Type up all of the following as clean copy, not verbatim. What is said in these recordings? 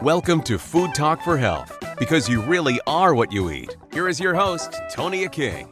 Welcome to Food Talk for Health, because you really are what you eat. Here is your host, Tonia King.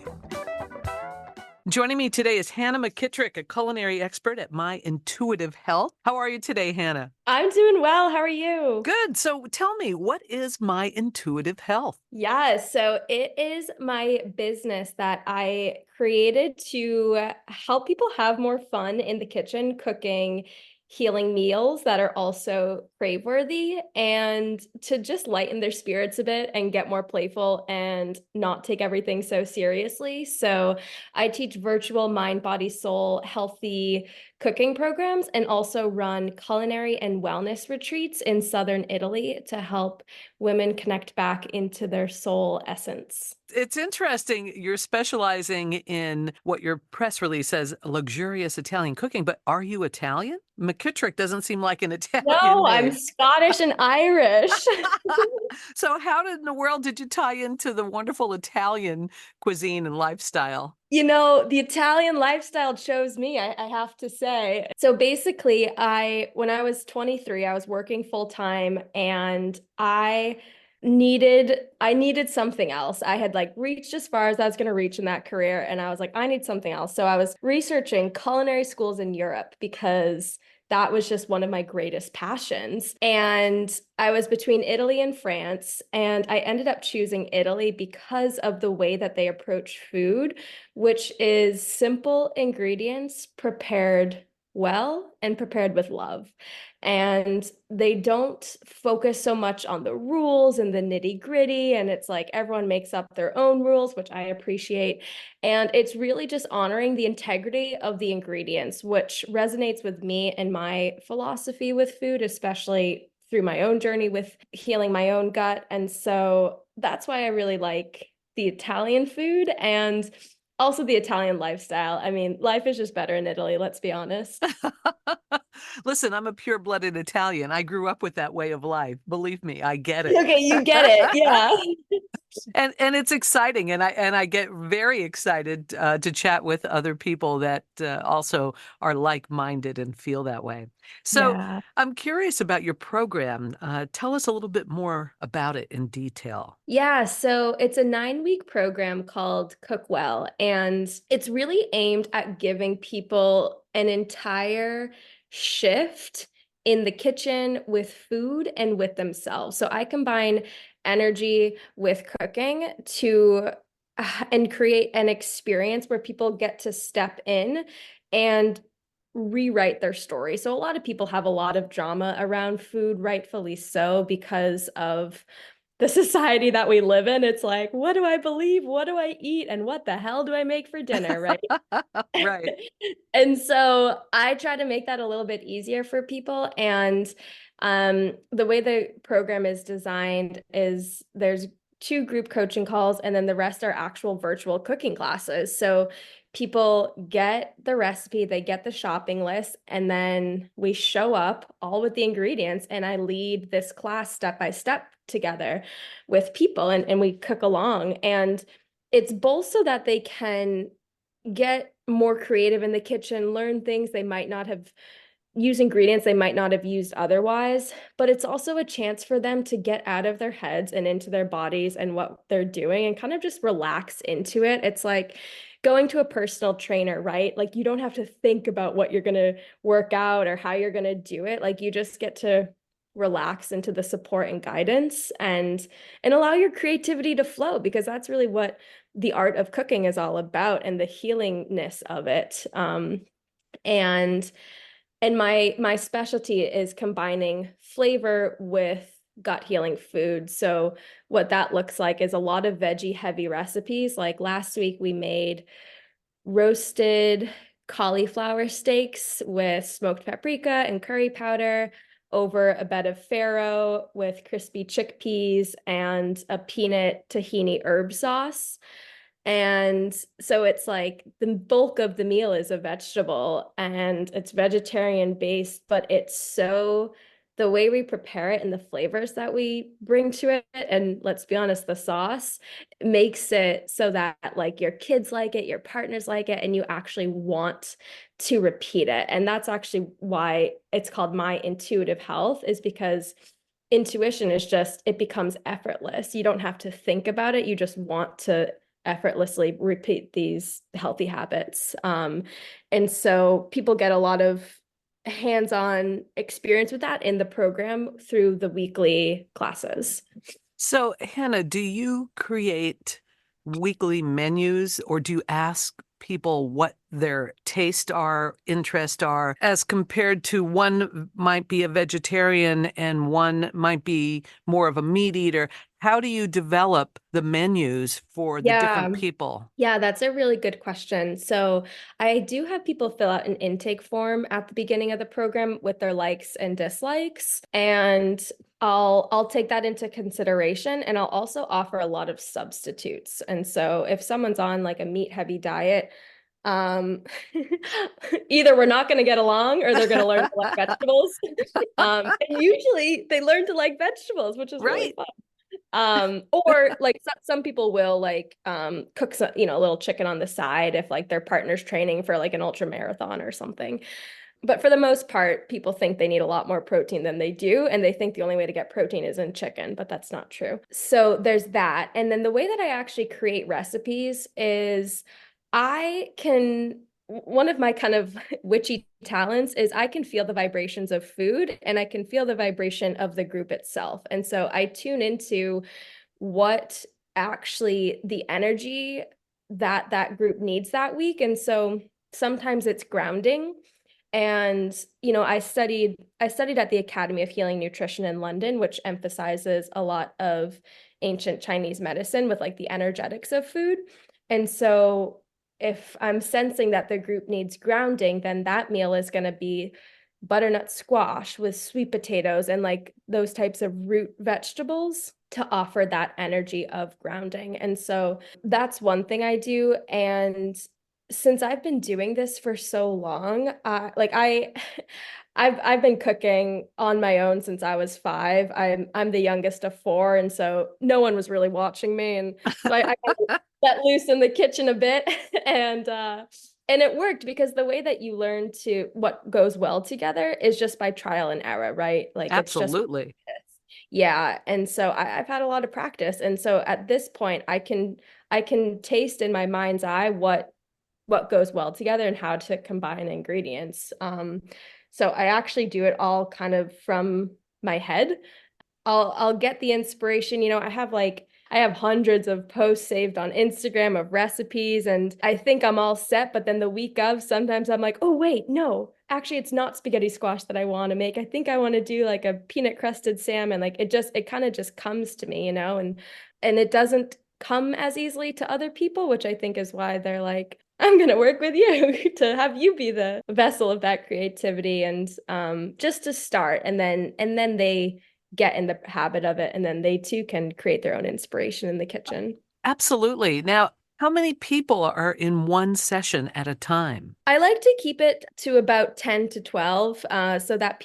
Joining me today is Hannah McKitrick, a culinary expert at My Intuitive Health. How are you today, Hannah? I'm doing well. How are you? Good. So tell me, what is My Intuitive Health? Yeah, so it is my business that I created to help people have more fun in the kitchen, cooking, healing meals that are also crave-worthy, and to just lighten their spirits a bit and get more playful and not take everything so seriously. So I teach virtual mind, body, soul, healthy cooking programs, and also run culinary and wellness retreats in southern Italy to help women connect back into their soul essence. It's interesting. You're specializing in what your press release says, luxurious Italian cooking, but are you Italian? McKitrick doesn't seem like an Italian No, I'm name. Scottish and Irish. So how in the world did you tie into the wonderful Italian cuisine and lifestyle? You know, the Italian lifestyle chose me, I have to say. So basically, when I was 23, I was working full time and I needed something else. I had reached as far as I was going to reach in that career, and I was like, I need something else. So I was researching culinary schools in Europe because that was just one of my greatest passions. And I was between Italy and France, and I ended up choosing Italy because of the way that they approach food, which is simple ingredients prepared well and prepared with love. And they don't focus so much on the rules and the nitty-gritty. And it's like everyone makes up their own rules, which I appreciate. And it's really just honoring the integrity of the ingredients, which resonates with me and my philosophy with food, especially through my own journey with healing my own gut. And so that's why I really like the Italian food and also the Italian lifestyle. I mean, life is just better in Italy, let's be honest. Listen, I'm a pure-blooded Italian. I grew up with that way of life. Believe me, I get it. Okay, you get it. Yeah. And it's exciting, and I get very excited to chat with other people that also are like-minded and feel that way. So Yeah. I'm curious about your program. Tell us a little bit more about it in detail. Yeah, so it's a 9-week program called Cook Well, and it's really aimed at giving people an entire shift in the kitchen with food and with themselves. So I combine energy with cooking to and create an experience where people get to step in and rewrite their story. So a lot of people have a lot of drama around food, rightfully so, because of the society that we live in. It's like, what do I believe? What do I eat? And what the hell do I make for dinner? Right. Right. And so I try to make that a little bit easier for people. And the way the program is designed is there's 2 group coaching calls, and then the rest are actual virtual cooking classes. So people get the recipe, they get the shopping list, and then we show up all with the ingredients, and I lead this class step by step together with people, and we cook along. And it's both so that they can get more creative in the kitchen, learn things they might not have use ingredients they might not have used otherwise, but it's also a chance for them to get out of their heads and into their bodies and what they're doing and kind of just relax into it. It's like going to a personal trainer, right? Like you don't have to think about what you're going to work out or how you're going to do it. Like you just get to relax into the support and guidance and allow your creativity to flow, because that's really what the art of cooking is all about, and the healingness of it. And my specialty is combining flavor with gut healing food. So what that looks like is a lot of veggie heavy recipes. Like last week we made roasted cauliflower steaks with smoked paprika and curry powder over a bed of farro with crispy chickpeas and a peanut tahini herb sauce. And so it's like the bulk of the meal is a vegetable and it's vegetarian based, but it's so the way we prepare it and the flavors that we bring to it, and let's be honest, the sauce makes it so that like your kids like it, your partners like it, and you actually want to repeat it. And that's actually why it's called My Intuitive Health, is because intuition is just, it becomes effortless. You don't have to think about it. You just want to effortlessly repeat these healthy habits. And so people get a lot of hands-on experience with that in the program through the weekly classes. So, Hannah, do you create weekly menus or do you ask people what their taste are, interest are, as compared to one might be a vegetarian and one might be more of a meat eater? How do you develop the menus for the Yeah. different people? Yeah, that's a really good question. So I do have people fill out an intake form at the beginning of the program with their likes and dislikes, and I'll take that into consideration, and I'll also offer a lot of substitutes. And so if someone's on like a meat heavy diet, um, either we're not going to get along or they're going to learn to like vegetables. And usually they learn to like vegetables, which is really Right. fun. Or like some people will like cook some, a little chicken on the side if like their partner's training for like an ultra marathon or something. But for the most part, people think they need a lot more protein than they do, and they think the only way to get protein is in chicken, but that's not true. So there's that. And then the way that I actually create recipes is one of my kind of witchy talents is I can feel the vibrations of food and I can feel the vibration of the group itself. And so I tune into what actually the energy that that group needs that week. And so sometimes it's grounding. And I studied at the Academy of Healing Nutrition in London, which emphasizes a lot of ancient Chinese medicine with like the energetics of food. And so if I'm sensing that the group needs grounding, then that meal is going to be butternut squash with sweet potatoes and like those types of root vegetables to offer that energy of grounding. And so that's one thing I do. And since I've been doing this for so long, I've been cooking on my own since I was 5. I'm the youngest of 4, and so no one was really watching me, and so I kind of let loose in the kitchen a bit, and it worked because the way that you learn to what goes well together is just by trial and error, right? Like it's just Absolutely. yeah, and so I've had a lot of practice, and so at this point, I can taste in my mind's eye what goes well together and how to combine ingredients. So I actually do it all kind of from my head. I'll get the inspiration. I have hundreds of posts saved on Instagram of recipes, and I think I'm all set, but then the week of, sometimes I'm like, oh wait, no, actually it's not spaghetti squash that I want to make. I think I want to do like a peanut crusted salmon. Like it kind of just comes to me, and it doesn't come as easily to other people, which I think is why they're like, I'm going to work with you to have you be the vessel of that creativity, and just to start, and then they get in the habit of it, and then they too can create their own inspiration in the kitchen. Absolutely. Now, how many people are in one session at a time? I like to keep it to about 10 to 12, so that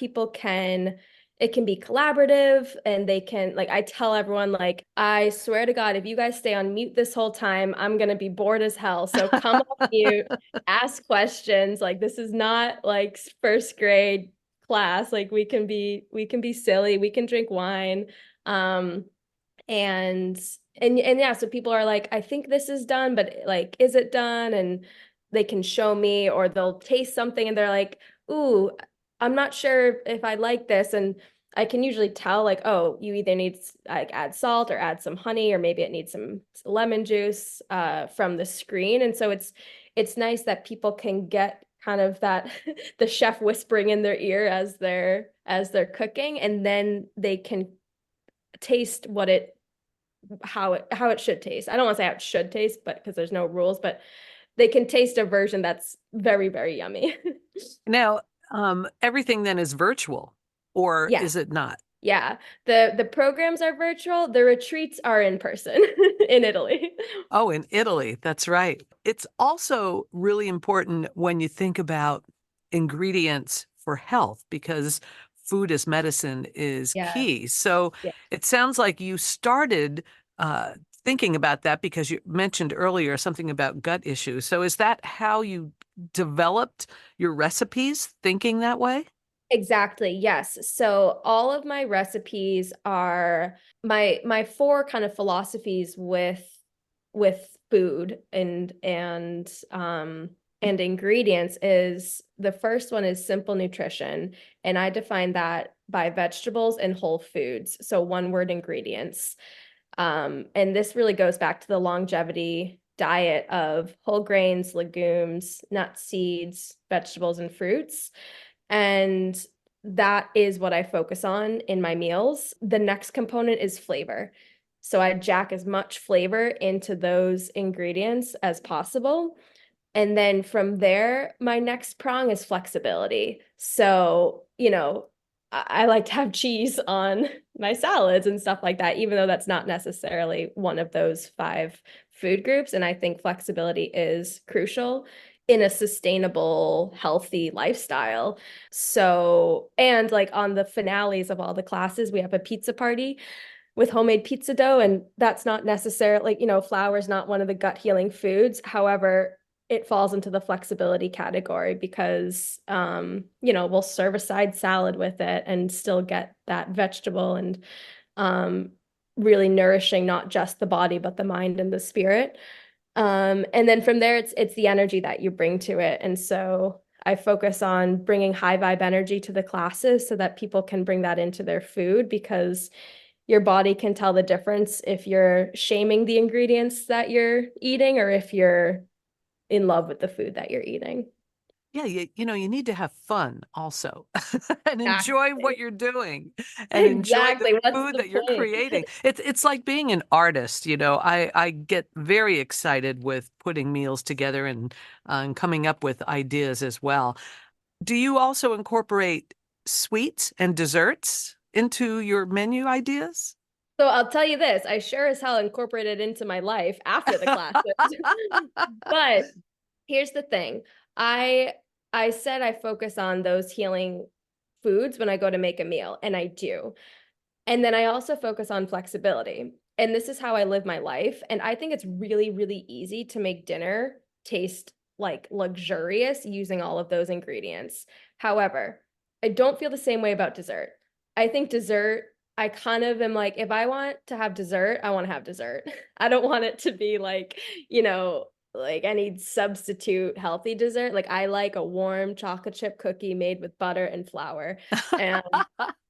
it can be collaborative, and they can, like, I tell everyone, like, I swear to God, if you guys stay on mute this whole time, I'm going to be bored as hell. So come off mute, ask questions. Like, this is not like first grade class. Like, we can be silly. We can drink wine. Um, and and yeah, so people are like, I think this is done, but like, is it done? And they can show me, or they'll taste something and they're like, ooh, I'm not sure if I like this. And I can usually tell, like, oh, you either need like add salt or add some honey, or maybe it needs some lemon juice from the screen. And so it's nice that people can get kind of that the chef whispering in their ear as they're cooking, and then they can taste how it should taste. I don't want to say how it should taste, but because there's no rules, but they can taste a version that's very, very yummy. Now, everything then is virtual, or Yeah. is it not? Yeah. The programs are virtual. The retreats are in person in Italy. Oh, in Italy, that's right. It's also really important when you think about ingredients for health because food as medicine is Yeah. key. So Yeah. it sounds like you started uh, thinking about that because you mentioned earlier something about gut issues. So is that how you developed your recipes, thinking that way? Exactly. Yes. So all of my recipes are my four kind of philosophies with food and ingredients is the first one is simple nutrition, and I define that by vegetables and whole foods. So one word ingredients. And this really goes back to the longevity diet of whole grains, legumes, nuts, seeds, vegetables, and fruits. And that is what I focus on in my meals. The next component is flavor. So I jack as much flavor into those ingredients as possible. And then from there, my next prong is flexibility. So, I like to have cheese on my salads and stuff like that, even though that's not necessarily one of those five food groups. And I think flexibility is crucial in a sustainable, healthy lifestyle. So, and like on the finales of all the classes, we have a pizza party with homemade pizza dough. And that's not necessarily, like, flour is not one of the gut healing foods. However, it falls into the flexibility category because, we'll serve a side salad with it and still get that vegetable and really nourishing not just the body, but the mind and the spirit. And then from there, it's the energy that you bring to it. And so I focus on bringing high vibe energy to the classes so that people can bring that into their food, because your body can tell the difference if you're shaming the ingredients that you're eating or if you're in love with the food that you're eating. Yeah, you need to have fun also and enjoy what Exactly. you're doing and enjoy the Exactly. What's food the that you're point? creating. It's like being an artist, you know. I get very excited with putting meals together and coming up with ideas as well. Do you also incorporate sweets and desserts into your menu ideas? So I'll tell you this, I sure as hell incorporated into my life after the classes. But here's the thing. I I said I focus on those healing foods when I go to make a meal, and I do. And then I also focus on flexibility. And this is how I live my life. And I think it's really, really easy to make dinner taste like luxurious using all of those ingredients. However, I don't feel the same way about dessert. I think dessert, I kind of am like, if I want to have dessert, I want to have dessert. I don't want it to be like, like any substitute healthy dessert. Like I like a warm chocolate chip cookie made with butter and flour. And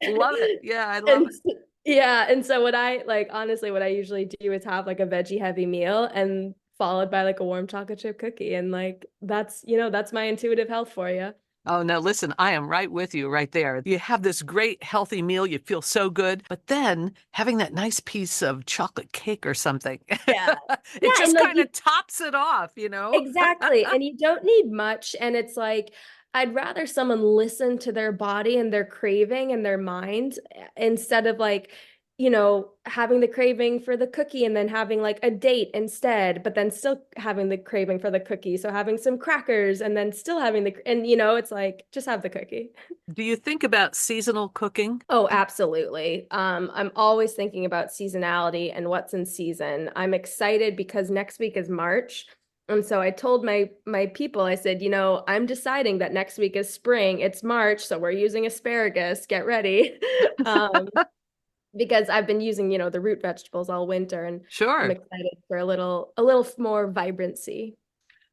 Love it. Yeah, I love and it. yeah, and so what I like honestly what I usually do is have like a veggie heavy meal and followed by like a warm chocolate chip cookie, and like that's my intuitive health for you. Oh, no, listen, I am right with you right there. You have this great healthy meal, you feel so good, but then having that nice piece of chocolate cake or something, Yeah. it Yeah, and just like kind you of tops it off, you know? exactly, and you don't need much, and it's like I'd rather someone listen to their body and their craving and their mind instead of like, having the craving for the cookie and then having like a date instead, but then still having the craving for the cookie. So having some crackers and then still having and it's like just have the cookie. Do you think about seasonal cooking? Oh, absolutely. I'm always thinking about seasonality and what's in season. I'm excited because next week is March. And so I told my people, I said, I'm deciding that next week is spring. It's March, so we're using asparagus. Get ready. Um, because I've been using, the root vegetables all winter, and I'm Sure. excited for a little more vibrancy.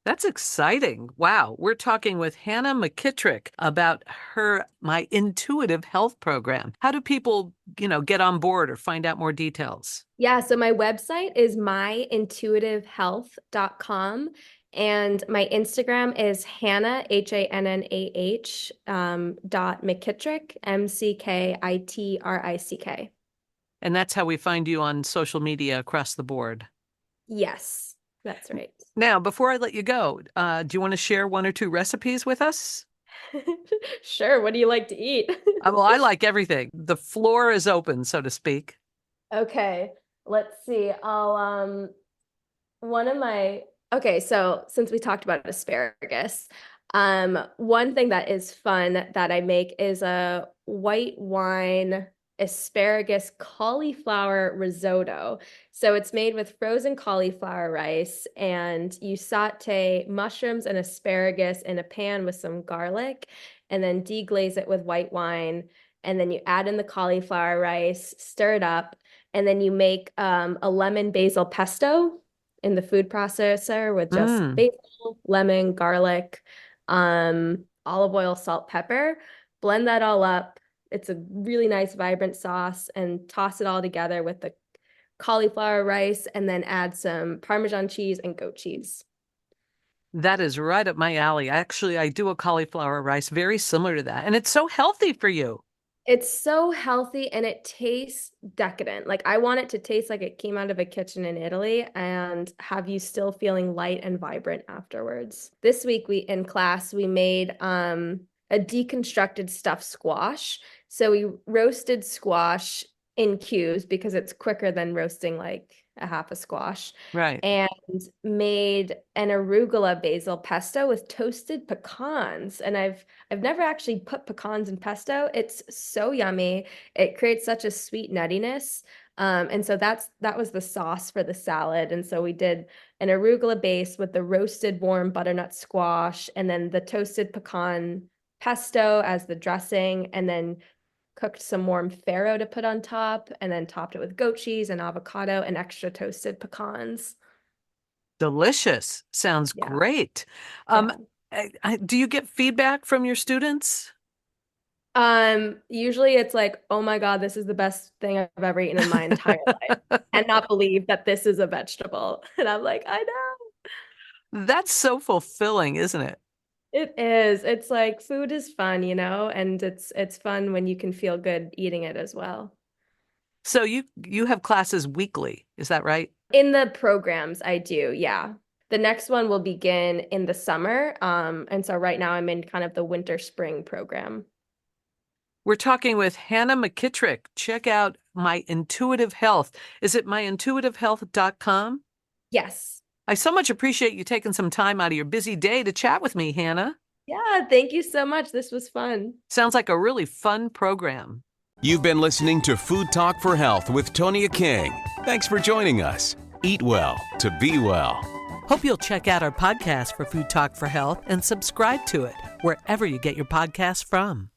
That's exciting. Wow. We're talking with Hannah McKitrick about my intuitive health program. How do people, get on board or find out more details? Yeah, so my website is myintuitivehealth.com, and my Instagram is Hannah, HANNAH, dot McKitrick, McKitrick. And that's how we find you on social media across the board. Yes, that's right. Now, before I let you go, do you want to share one or two recipes with us? Sure, what do you like to eat? Well, I like everything. The floor is open, so to speak. Okay, let's see. One of my okay, so since we talked about asparagus, one thing that is fun that I make is a white wine asparagus cauliflower risotto. So it's made with frozen cauliflower rice, and you saute mushrooms and asparagus in a pan with some garlic, and then deglaze it with white wine. And then you add in the cauliflower rice, stir it up, and then you make a lemon basil pesto in the food processor with just basil, lemon, garlic, olive oil, salt, pepper. Blend that all up. It's a really nice, vibrant sauce, and toss it all together with the cauliflower rice, and then add some Parmesan cheese and goat cheese. That is right up my alley. Actually, I do a cauliflower rice very similar to that, and it's so healthy for you. It's so healthy and it tastes decadent. Like I want it to taste like it came out of a kitchen in Italy and have you still feeling light and vibrant afterwards. This week in class, we made a deconstructed stuffed squash. So we roasted squash in cubes because it's quicker than roasting like a half a squash. Right. And made an arugula basil pesto with toasted pecans. And I've never actually put pecans in pesto. It's so yummy. It creates such a sweet nuttiness. And so that was the sauce for the salad. And so we did an arugula base with the roasted warm butternut squash, and then the toasted pecan pesto as the dressing, and then cooked some warm farro to put on top, and then topped it with goat cheese and avocado and extra toasted pecans. Delicious. Sounds great. Do you get feedback from your students? Usually it's like, oh my God, this is the best thing I've ever eaten in my entire life. And not believe that this is a vegetable. And I'm like, I know. That's so fulfilling, isn't it? It is. It's like food is fun, and it's fun when you can feel good eating it as well. So you have classes weekly, is that right? In the programs, I do, yeah. The next one will begin in the summer. And so right now I'm in kind of the winter spring program. We're talking with Hannah McKitrick. Check out My Intuitive Health. Is it myintuitivehealth.com? Yes. I so much appreciate you taking some time out of your busy day to chat with me, Hannah. Yeah, thank you so much. This was fun. Sounds like a really fun program. You've been listening to Food Talk for Health with Tonia King. Thanks for joining us. Eat well to be well. Hope you'll check out our podcast for Food Talk for Health and subscribe to it wherever you get your podcasts from.